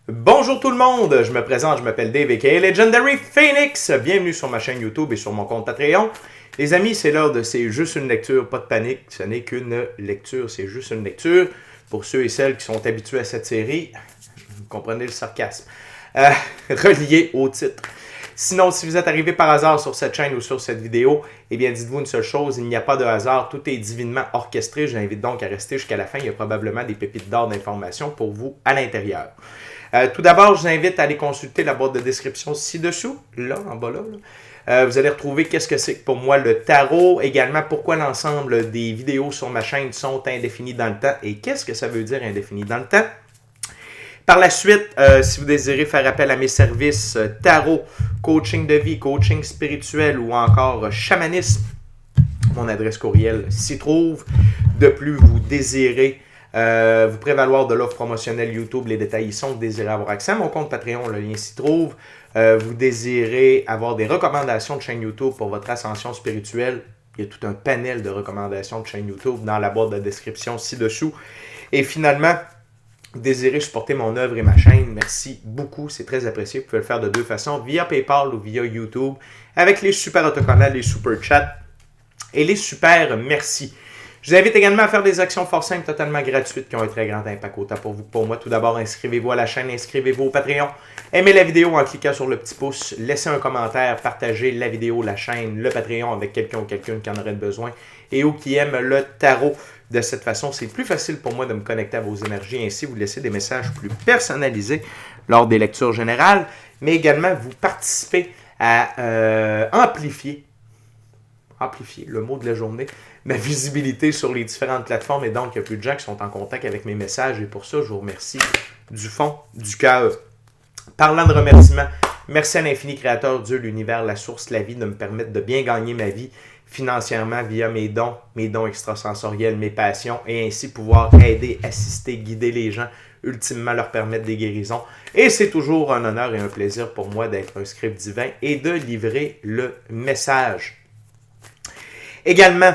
Bonjour tout le monde, je me présente, je m'appelle Dave aka Legendary Phoenix. Bienvenue sur ma chaîne YouTube et sur mon compte Patreon. Les amis, c'est l'heure de C'est juste une lecture, pas de panique, ce n'est qu'une lecture, c'est juste une lecture. Pour ceux et celles qui sont habitués à cette série, vous comprenez le sarcasme. Relié au titre. Sinon, si vous êtes arrivé par hasard sur cette chaîne ou sur cette vidéo, eh bien, dites-vous une seule chose, il n'y a pas de hasard, tout est divinement orchestré. Je l'invite donc à rester jusqu'à la fin. Il y a probablement des pépites d'or d'informations pour vous à l'intérieur. Tout d'abord, je vous invite à aller consulter la boîte de description ci-dessous, là, en bas là. Vous allez retrouver qu'est-ce que c'est pour moi le tarot, également pourquoi l'ensemble des vidéos sur ma chaîne sont indéfinies dans le temps et qu'est-ce que ça veut dire indéfini dans le temps. Par la suite, si vous désirez faire appel à mes services tarot, coaching de vie, coaching spirituel ou encore chamanisme, mon adresse courriel s'y trouve. De plus, vous désirez vous prévaloir de l'offre promotionnelle YouTube, les détails y sont. Vous désirez avoir accès à mon compte Patreon, le lien s'y trouve. Vous désirez avoir des recommandations de chaîne YouTube pour votre ascension spirituelle. Il y a tout un panel de recommandations de chaîne YouTube dans la boîte de description ci-dessous. Et finalement, vous désirez supporter mon œuvre et ma chaîne, merci beaucoup, c'est très apprécié. Vous pouvez le faire de deux façons, via PayPal ou via YouTube, avec les super autocollants, les super chats et les super merci. Je vous invite également à faire des actions fort simples, totalement gratuites, qui ont un très grand impact autant pour vous que pour moi. Tout d'abord, inscrivez-vous à la chaîne, inscrivez-vous au Patreon. Aimez la vidéo en cliquant sur le petit pouce. Laissez un commentaire, partagez la vidéo, la chaîne, le Patreon avec quelqu'un ou quelqu'une qui en aurait besoin et ou qui aime le tarot. De cette façon, c'est plus facile pour moi de me connecter à vos énergies. Ainsi, vous laissez des messages plus personnalisés lors des lectures générales, mais également vous participez à amplifier, le mot de la journée, ma visibilité sur les différentes plateformes. Et donc, il y a plus de gens qui sont en contact avec mes messages. Et pour ça, je vous remercie du fond du cœur. Parlant de remerciements, merci à l'infini créateur, Dieu, l'univers, la source, la vie, de me permettre de bien gagner ma vie financièrement via mes dons extrasensoriels, mes passions, et ainsi pouvoir aider, assister, guider les gens, ultimement leur permettre des guérisons. Et c'est toujours un honneur et un plaisir pour moi d'être un script divin et de livrer le message. Également,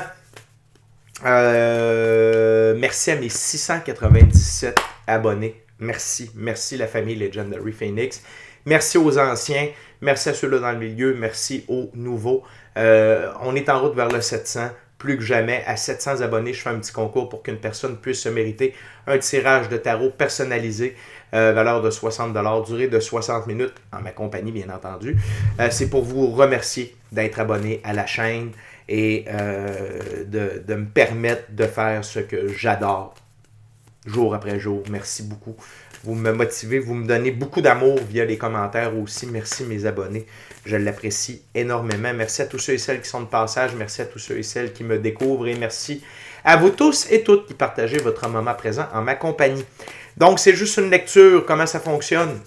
merci à mes 697 abonnés. Merci la famille Legendary Phoenix. Merci aux anciens, merci à ceux-là dans le milieu, merci aux nouveaux. On est en route vers le 700, plus que jamais. À 700 abonnés, je fais un petit concours pour qu'une personne puisse se mériter un tirage de tarot personnalisé, valeur de 60$, durée de 60 minutes, en ma compagnie bien entendu. C'est pour vous remercier d'être abonné à la chaîne et de me permettre de faire ce que j'adore, jour après jour. Merci beaucoup. Vous me motivez, vous me donnez beaucoup d'amour via les commentaires aussi. Merci mes abonnés, je l'apprécie énormément. Merci à tous ceux et celles qui sont de passage, merci à tous ceux et celles qui me découvrent et merci à vous tous et toutes qui partagez votre moment présent en ma compagnie. Donc c'est juste une lecture, comment ça fonctionne.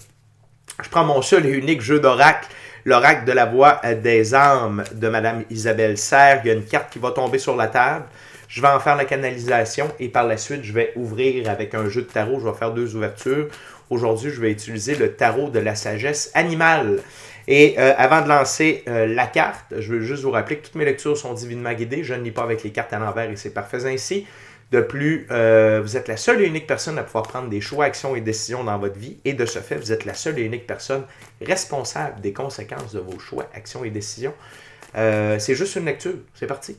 Je prends mon seul et unique jeu d'oracle, l'oracle de la voix des âmes de Madame Isabelle Serre. Il y a une carte qui va tomber sur la table. Je vais en faire la canalisation et par la suite, je vais ouvrir avec un jeu de tarot. Je vais faire 2 ouvertures. Aujourd'hui, je vais utiliser le tarot de la sagesse animale. Et avant de lancer la carte, je veux juste vous rappeler que toutes mes lectures sont divinement guidées. Je ne lis pas avec les cartes à l'envers et c'est parfait ainsi. De plus, vous êtes la seule et unique personne à pouvoir prendre des choix, actions et décisions dans votre vie. Et de ce fait, vous êtes la seule et unique personne responsable des conséquences de vos choix, actions et décisions. C'est juste une lecture. C'est parti.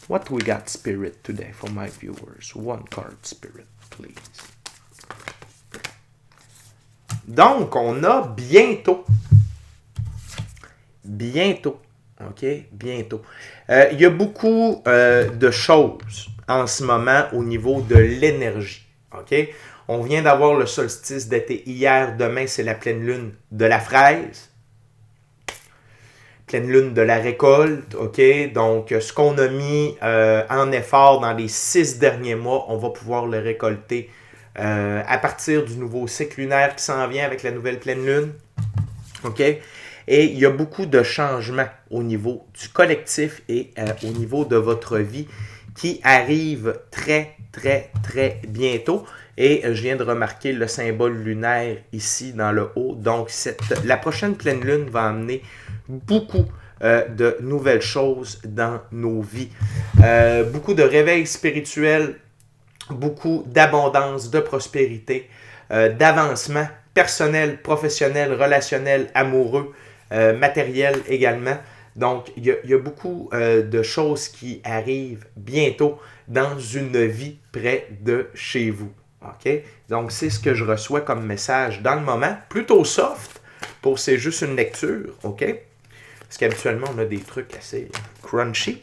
What we got, Spirit, today for my viewers? One card, Spirit, please. Donc, on a bientôt, ok, bientôt. Il y a beaucoup de choses en ce moment au niveau de l'énergie, ok? On vient d'avoir le solstice d'été hier, demain c'est la pleine lune de la fraise. Pleine lune de la récolte, ok? Donc, ce qu'on a mis en effort dans les 6 derniers mois, on va pouvoir le récolter à partir du nouveau cycle lunaire qui s'en vient avec la nouvelle pleine lune, ok? Et il y a beaucoup de changements au niveau du collectif et au niveau de votre vie qui arrivent très bientôt. Et je viens de remarquer le symbole lunaire ici dans le haut. Donc, la prochaine pleine lune va amener beaucoup de nouvelles choses dans nos vies. Beaucoup de réveil spirituel, beaucoup d'abondance, de prospérité, d'avancement personnel, professionnel, relationnel, amoureux, matériel également. Donc, il y a beaucoup de choses qui arrivent bientôt dans une vie près de chez vous. OK? Donc, c'est ce que je reçois comme message dans le moment. Plutôt soft pour c'est juste une lecture. OK? Parce qu'habituellement, on a des trucs assez crunchy.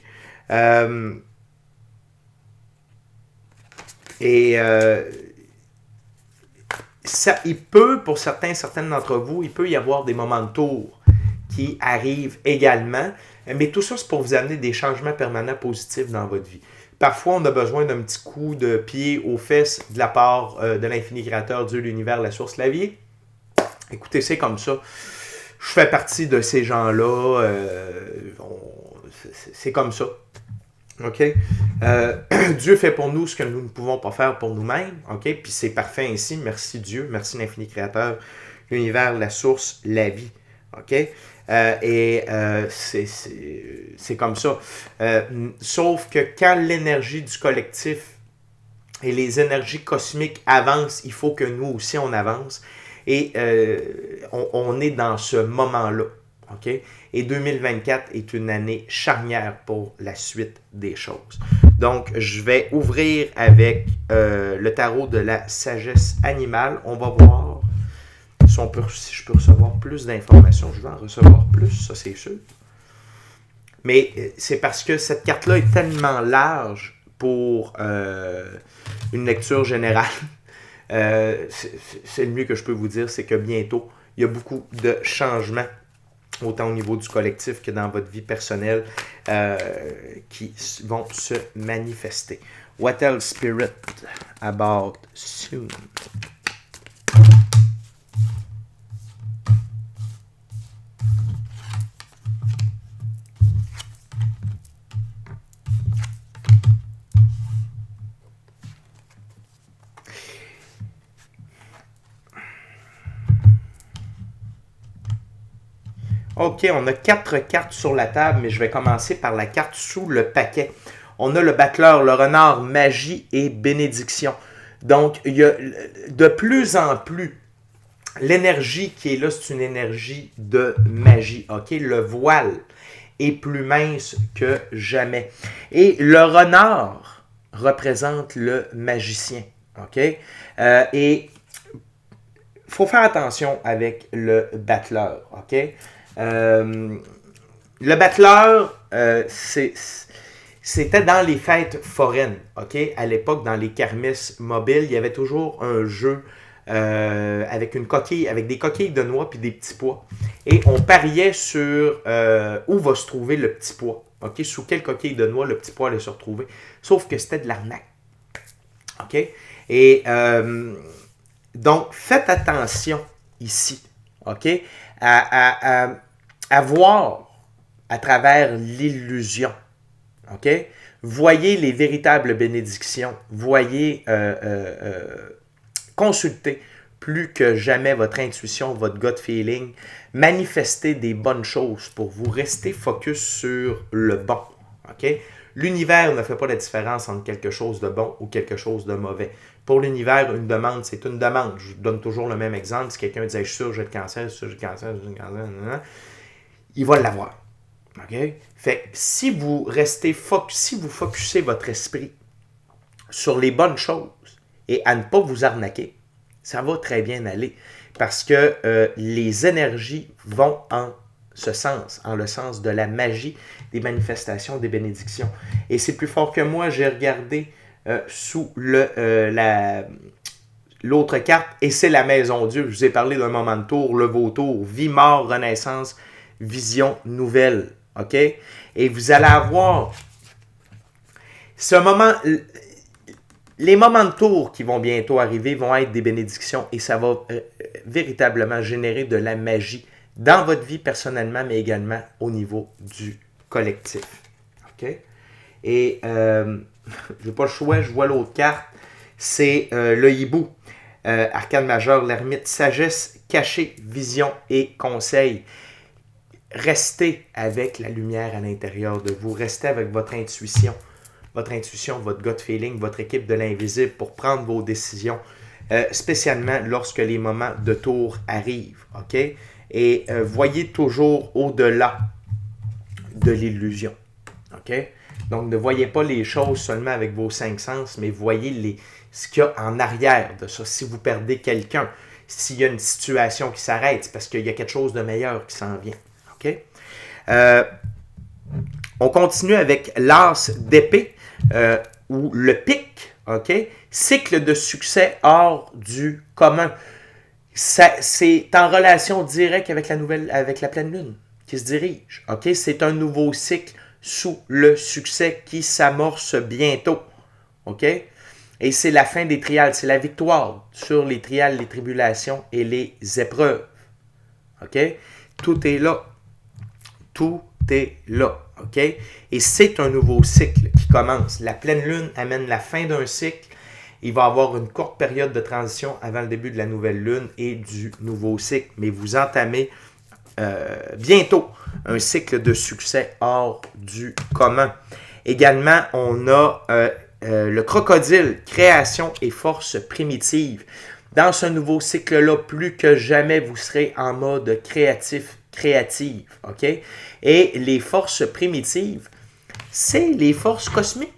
Ça, il peut, pour certaines d'entre vous, il peut y avoir des moments de tour qui arrivent également. Mais tout ça, c'est pour vous amener des changements permanents positifs dans votre vie. Parfois, on a besoin d'un petit coup de pied aux fesses de la part de l'infini créateur, Dieu, l'univers, la source, la vie. Écoutez, c'est comme ça. Je fais partie de ces gens-là. C'est comme ça. OK? Dieu fait pour nous ce que nous ne pouvons pas faire pour nous-mêmes. OK? Puis c'est parfait ainsi. Merci Dieu. Merci l'infini créateur, l'univers, la source, la vie. OK? C'est comme ça. Sauf que quand l'énergie du collectif et les énergies cosmiques avancent, il faut que nous aussi on avance. Et on est dans ce moment-là. Okay? Et 2024 est une année charnière pour la suite des choses. Donc, je vais ouvrir avec le tarot de la sagesse animale. On va voir si je peux recevoir plus d'informations. Je vais en recevoir plus, ça c'est sûr. Mais c'est parce que cette carte-là est tellement large pour une lecture générale. C'est le mieux que je peux vous dire, c'est que bientôt, il y a beaucoup de changements, autant au niveau du collectif que dans votre vie personnelle, qui vont se manifester. What else, Spirit, about soon? OK, on a 4 cartes sur la table, mais je vais commencer par la carte sous le paquet. On a le battleur, le renard, magie et bénédiction. Donc, il y a de plus en plus, l'énergie qui est là, c'est une énergie de magie. OK, le voile est plus mince que jamais. Et le renard représente le magicien. OK? Et il faut faire attention avec le battleur. OK? Le battleur, c'était dans les fêtes foraines, ok? À l'époque, dans les kermesses mobiles, il y avait toujours un jeu avec des coquilles de noix puis des petits pois. Et on pariait sur où va se trouver le petit pois. Ok? Sous quelle coquille de noix le petit pois allait se retrouver. Sauf que c'était de l'arnaque. Ok? Et donc, faites attention ici. OK? À voir à travers l'illusion. OK? Voyez les véritables bénédictions. Voyez, consultez plus que jamais votre intuition, votre gut feeling. Manifestez des bonnes choses pour vous. Rester focus sur le bon. OK? L'univers ne fait pas la différence entre quelque chose de bon ou quelque chose de mauvais. Pour l'univers, une demande, c'est une demande. Je donne toujours le même exemple. Si quelqu'un dit « Je suis sûr, j'ai le cancer, je suis sûr, j'ai le cancer, j'ai le cancer », il va l'avoir. Okay? Fait que si vous focusez votre esprit sur les bonnes choses et à ne pas vous arnaquer, ça va très bien aller. Parce que les énergies vont en ce sens, en le sens de la magie, des manifestations, des bénédictions. Et c'est plus fort que moi, j'ai regardé sous l'autre carte, et c'est la maison Dieu. Je vous ai parlé d'un moment de tour, le vautour, vie, mort, renaissance, vision nouvelle. OK? Et vous allez avoir ce moment, les moments de tour qui vont bientôt arriver vont être des bénédictions et ça va véritablement générer de la magie dans votre vie personnellement, mais également au niveau du collectif. OK? Et je n'ai pas le choix, je vois l'autre carte, c'est le hibou. Arcane majeur, l'ermite, sagesse, cachée, vision et conseil. Restez avec la lumière à l'intérieur de vous. Restez avec votre intuition, votre gut feeling, votre équipe de l'invisible pour prendre vos décisions. spécialement lorsque les moments de tour arrivent. OK? Et voyez toujours au-delà de l'illusion. OK? Donc, ne voyez pas les choses seulement avec vos 5 sens, mais voyez ce qu'il y a en arrière de ça. Si vous perdez quelqu'un, s'il y a une situation qui s'arrête, c'est parce qu'il y a quelque chose de meilleur qui s'en vient. OK? On continue avec l'as d'épée, ou le pic. OK? Cycle de succès hors du commun. C'est en relation directe avec la pleine lune qui se dirige. OK? C'est un nouveau cycle sous le succès qui s'amorce bientôt. OK? Et c'est la fin des trials, c'est la victoire sur les trials, les tribulations et les épreuves. OK? Tout est là. Tout est là. OK? Et c'est un nouveau cycle qui commence. La pleine lune amène la fin d'un cycle. Il va y avoir une courte période de transition avant le début de la nouvelle lune et du nouveau cycle. Mais vous entamez bientôt un cycle de succès hors du commun. Également, on a le crocodile, création et force primitive. Dans ce nouveau cycle-là, plus que jamais, vous serez en mode créative. OK? Et les forces primitives, c'est les forces cosmiques.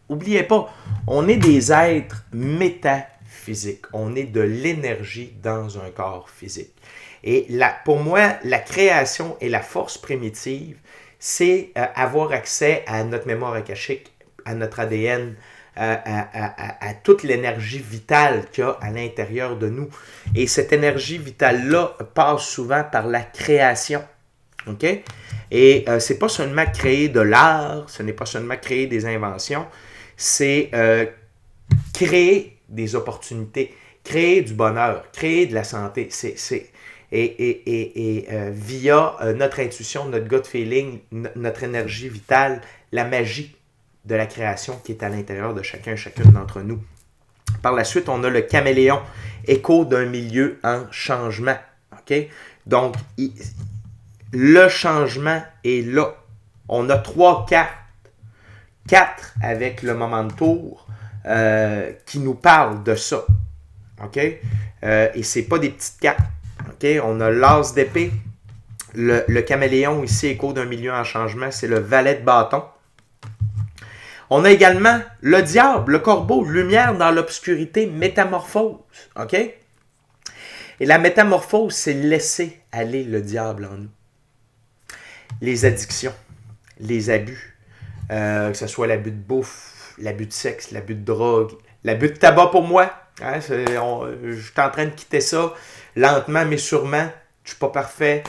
N'oubliez pas, on est des êtres métaphysiques. On est de l'énergie dans un corps physique. Et pour moi, la création et la force primitive, c'est avoir accès à notre mémoire akashique, à notre ADN, à toute l'énergie vitale qu'il y a à l'intérieur de nous. Et cette énergie vitale-là passe souvent par la création. OK? Et c'est pas seulement créer de l'art, ce n'est pas seulement créer des inventions, c'est créer des opportunités, créer du bonheur, créer de la santé. Via notre intuition, notre gut feeling, notre énergie vitale, la magie de la création qui est à l'intérieur de chacun et chacune d'entre nous. Par la suite, on a le caméléon, écho d'un milieu en changement. OK? Donc, le changement est là. On a 3 cartes. 4 avec le moment de tour qui nous parlent de ça. OK? Et c'est pas des petites cartes. OK? On a l'as d'épée. Le caméléon ici, écho d'un milieu en changement, c'est le valet de bâton. On a également le diable, le corbeau, lumière dans l'obscurité, métamorphose. OK? Et la métamorphose, c'est laisser aller le diable en nous. Les addictions, les abus, que ce soit l'abus de bouffe, l'abus de sexe, l'abus de drogue, l'abus de tabac pour moi. Hein, je suis en train de quitter ça lentement mais sûrement. Je ne suis pas parfait.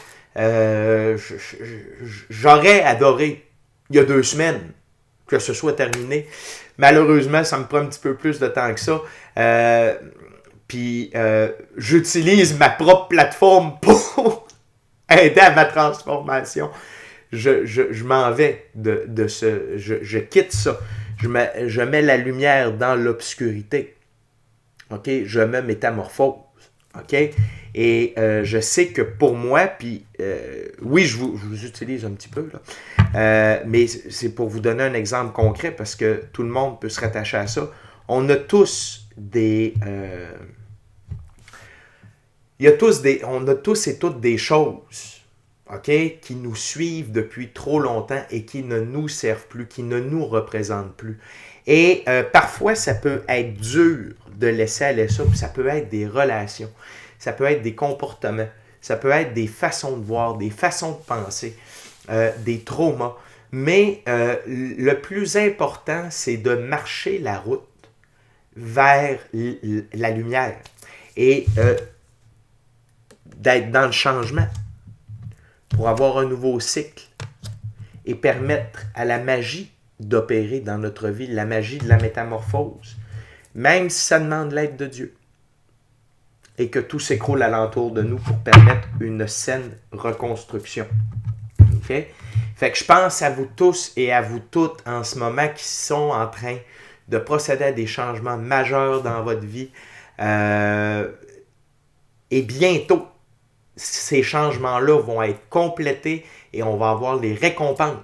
J'aurais adoré il y a 2 semaines que ce soit terminé. Malheureusement, ça me prend un petit peu plus de temps que ça. Puis j'utilise ma propre plateforme pour aider à ma transformation. Je m'en vais de ce... Je quitte ça. Je mets la lumière dans l'obscurité. OK? Je me métamorphose. OK? Et je sais que pour moi, puis oui, je vous utilise un petit peu, là, mais c'est pour vous donner un exemple concret parce que tout le monde peut se rattacher à ça. On a tous on a tous et toutes des choses, OK, qui nous suivent depuis trop longtemps et qui ne nous servent plus, qui ne nous représentent plus. Et parfois, ça peut être dur de laisser aller ça, puis ça peut être des relations. Ça peut être des comportements, ça peut être des façons de voir, des façons de penser, des traumas. Mais le plus important, c'est de marcher la route vers la lumière et d'être dans le changement pour avoir un nouveau cycle et permettre à la magie d'opérer dans notre vie, la magie de la métamorphose, même si ça demande l'aide de Dieu. Et que tout s'écroule alentour de nous pour permettre une saine reconstruction. OK? Fait que je pense à vous tous et à vous toutes en ce moment qui sont en train de procéder à des changements majeurs dans votre vie. Et bientôt, ces changements-là vont être complétés et on va avoir les récompenses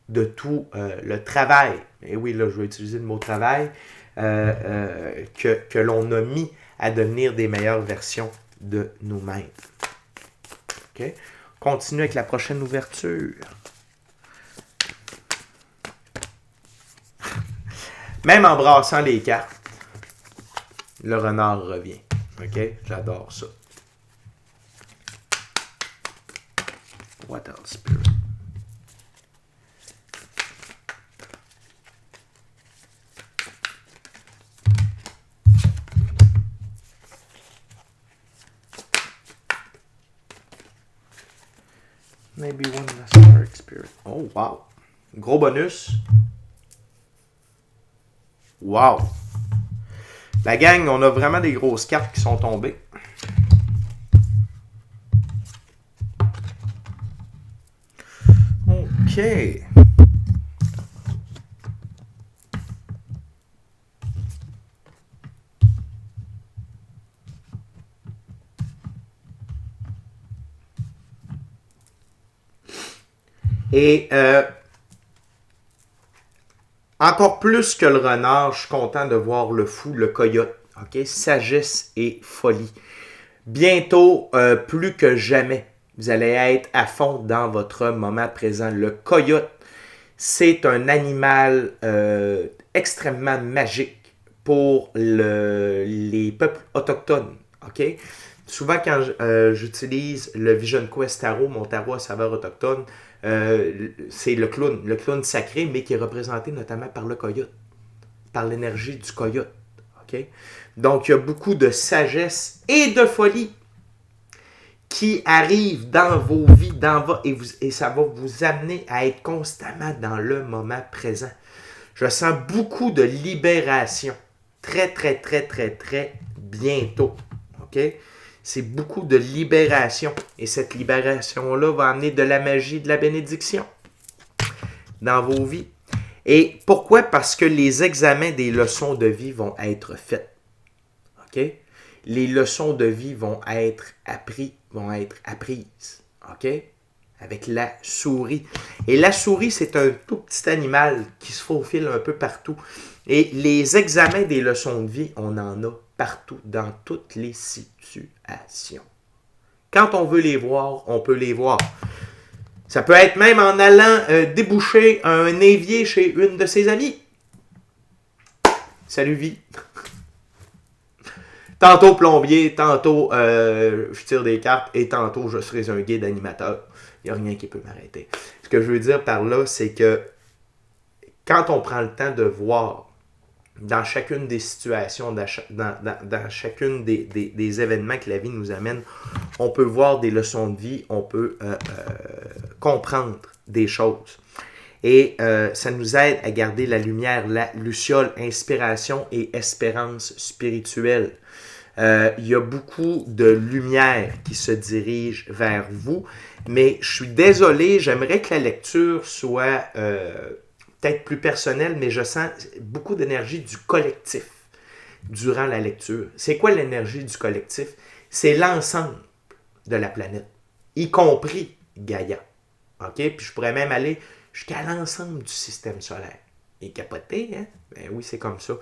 de tout le travail. Et oui, là, je vais utiliser le mot travail. que l'on a mis à devenir des meilleures versions de nous-mêmes. OK? Continue avec la prochaine ouverture. Même en brassant les cartes, le renard revient. OK? J'adore ça. What else, Spirit? Maybe one last card, Spirit. Oh, wow. Gros bonus. Wow. La gang, on a vraiment des grosses cartes qui sont tombées. OK. Et encore plus que le renard, je suis content de voir le fou, le coyote. OK? Sagesse et folie. Bientôt, plus que jamais, vous allez être à fond dans votre moment présent. Le coyote, c'est un animal extrêmement magique pour les peuples autochtones. OK? Souvent, quand j'utilise le Vision Quest Tarot, mon tarot à saveur autochtone, c'est le clown sacré, mais qui est représenté notamment par le coyote, par l'énergie du coyote. Okay? Donc, il y a beaucoup de sagesse et de folie qui arrive dans vos vies, et ça va vous amener à être constamment dans le moment présent. Je sens beaucoup de libération, très, très, très, très, très bientôt. OK? C'est beaucoup de libération. Et cette libération-là va amener de la magie, de la bénédiction dans vos vies. Et pourquoi? Parce que les examens des leçons de vie vont être faits. OK? Les leçons de vie vont être apprises. OK? Avec la souris. Et la souris, c'est un tout petit animal qui se faufile un peu partout. Et les examens des leçons de vie, on en a partout, dans toutes les situations. Quand on veut les voir, on peut les voir. Ça peut être même en allant déboucher un évier chez une de ses amies. Salut, vie. Tantôt plombier, tantôt je tire des cartes et tantôt je serai un guide animateur. Il n'y a rien qui peut m'arrêter. Ce que je veux dire par là, c'est que quand on prend le temps de voir dans chacune des situations, dans chacune des événements que la vie nous amène, on peut voir des leçons de vie, on peut comprendre des choses. Et ça nous aide à garder la lumière, la luciole, inspiration et espérance spirituelle. Il y a beaucoup de lumière qui se dirige vers vous, mais je suis désolé, j'aimerais que la lecture soit peut-être plus personnelle, mais je sens beaucoup d'énergie du collectif durant la lecture. C'est quoi l'énergie du collectif? C'est l'ensemble de la planète, y compris Gaïa. OK? Puis je pourrais même aller jusqu'à l'ensemble du système solaire. Et capoté, hein? Ben oui, c'est comme ça.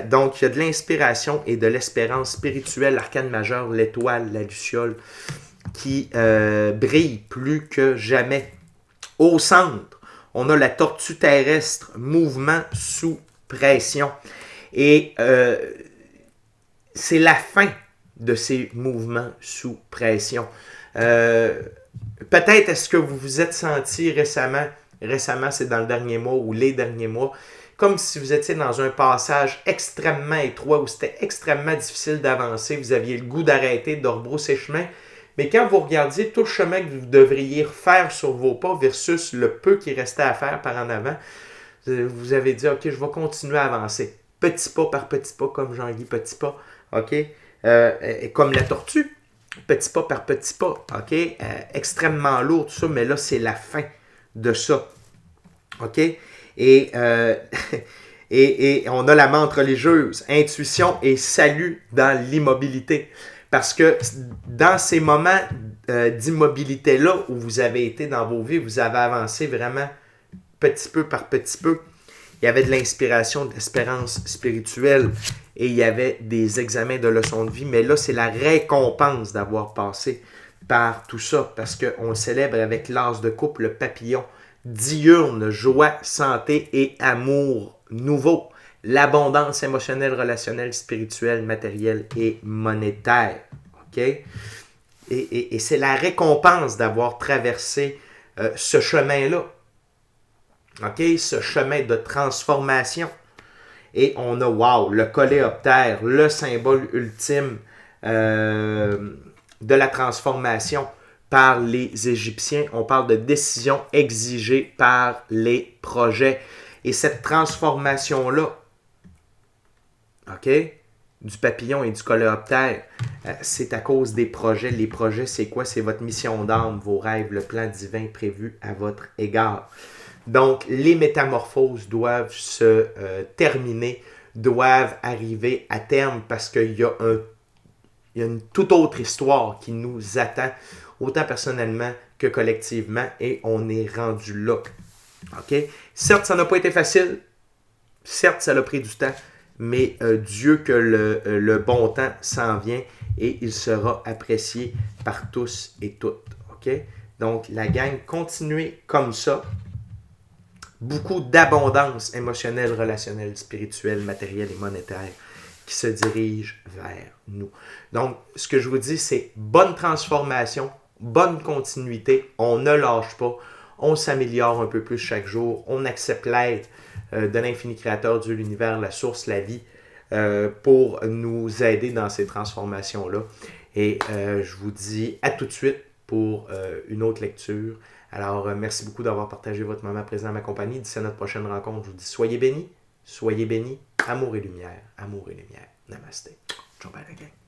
Donc, il y a de l'inspiration et de l'espérance spirituelle, l'arcane majeur, l'étoile, la luciole, qui brille plus que jamais. Au centre, on a la tortue terrestre, mouvement sous pression. Et c'est la fin de ces mouvements sous pression. Peut-être est-ce que vous vous êtes senti récemment, c'est dans le dernier mois ou les derniers mois, comme si vous étiez dans un passage extrêmement étroit où c'était extrêmement difficile d'avancer, vous aviez le goût d'arrêter, de rebrousser chemin, mais quand vous regardiez tout le chemin que vous devriez refaire sur vos pas versus le peu qui restait à faire par en avant, vous avez dit, OK, je vais continuer à avancer. Petit pas par petit pas, comme Jean-Guy Petit Pas, OK? Comme la tortue, petit pas par petit pas, OK? Extrêmement lourd, tout ça, mais là, c'est la fin de ça, OK? Et on a la menthe religieuse, intuition et salut dans l'immobilité. Parce que dans ces moments d'immobilité-là où vous avez été dans vos vies, vous avez avancé vraiment petit peu par petit peu, il il y avait de l'inspiration, de l'espérance spirituelle et il y avait des examens de leçons de vie. Mais là, c'est la récompense d'avoir passé par tout ça parce qu'on célèbre avec l'as de coupe, le papillon, diurne, joie, santé et amour nouveau. L'abondance émotionnelle, relationnelle, spirituelle, matérielle et monétaire. OK? Et c'est la récompense d'avoir traversé ce chemin-là. OK? Ce chemin de transformation. Et on a, wow, le coléoptère, le symbole ultime de la transformation par les Égyptiens. On parle de décision exigée par les projets. Et cette transformation-là, OK, du papillon et du coléoptère, c'est à cause des projets. Les projets, c'est quoi? C'est votre mission d'âme, vos rêves, le plan divin prévu à votre égard. Donc, les métamorphoses doivent se terminer, doivent arriver à terme parce qu'il y a une toute autre histoire qui nous attend, autant personnellement que collectivement, et on est rendu là. OK? Certes, ça n'a pas été facile. Certes, ça a pris du temps. Mais Dieu que le bon temps s'en vient et il sera apprécié par tous et toutes. OK? Donc, la gang, continuez comme ça. Beaucoup d'abondance émotionnelle, relationnelle, spirituelle, matérielle et monétaire qui se dirige vers nous. Donc, ce que je vous dis, c'est bonne transformation, bonne continuité. On ne lâche pas. On s'améliore un peu plus chaque jour. On accepte l'aide de l'infini créateur, Dieu, l'univers, la source, la vie, pour nous aider dans ces transformations-là. Et je vous dis à tout de suite pour une autre lecture. Alors, merci beaucoup d'avoir partagé votre moment présent à ma compagnie. D'ici à notre prochaine rencontre, je vous dis soyez bénis, amour et lumière, amour et lumière. Namasté. Ciao, bye, la gang.